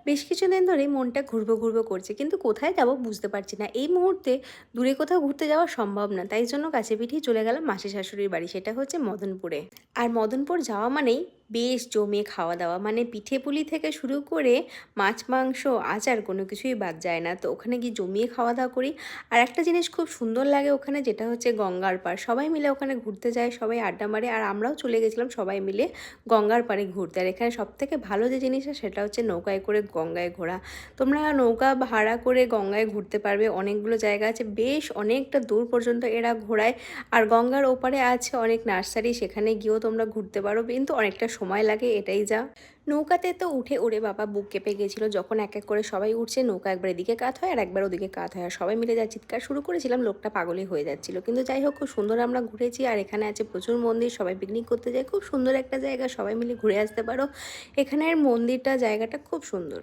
বেশ কিছুদিন ধরেই মনটা ঘুরবো ঘুরবো করছে, কিন্তু কোথায় যাব বুঝতে পারছি না। এই মুহূর্তে দূরে কোথাও ঘুরতে যাওয়া সম্ভব না, তাই জন্য কাছে পিঠেই চলে গেলাম মাসি শাশুড়ির বাড়ি, সেটা হচ্ছে মদনপুরে। আর মদনপুর যাওয়া মানেই বেশ জমিয়ে খাওয়া দাওয়া, মানে পিঠে পুলি থেকে শুরু করে মাছ মাংস আচার কোনো কিছুই বাদ যায় না। তো ওখানে গিয়ে জমিয়ে খাওয়া দাওয়া করি। আর একটা জিনিস খুব সুন্দর লাগে ওখানে, যেটা হচ্ছে গঙ্গার পাড়। সবাই মিলে ওখানে ঘুরতে যায়, সবাই আড্ডা মারে, আর আমরাও চলে গেছিলাম সবাই মিলে গঙ্গার পাড়ে ঘুরতে। আর এখানে সবথেকে ভালো যে জিনিসটা সেটা হচ্ছে নৌকায় করে গঙ্গায় ঘোরা। তোমরা নৌকা ভাড়া করে গঙ্গায় ঘুরতে পারবে, অনেকগুলো জায়গা আছে, বেশ অনেকটা দূর পর্যন্ত এরা ঘোরায়। আর গঙ্গার ওপারে আছে অনেক নার্সারি, সেখানে গিয়েও তোমরা ঘুরতে পারো, কিন্তু অনেকটা সময় লাগে, এটাই যা। নৌকাতে তো উঠে ওরে বাবা বুক কেঁপে গেছিলো, যখন এক এক করে সবাই উঠছে, নৌকা একবার এদিকে কাত হয় আর একবার ওদিকে কাত হয়, আর সবাই মিলে যা চিৎকার শুরু করেছিলাম, লোকটা পাগলই হয়ে যাচ্ছিল। কিন্তু যাই হোক, খুব সুন্দর আমরা ঘুরেছি। আর এখানে আছে প্রচুর মন্দির, সবাই পিকনিক করতে যায়, খুব সুন্দর একটা জায়গা, সবাই মিলে ঘুরে আসতে পারো। এখানের মন্দিরটা, জায়গাটা খুব সুন্দর।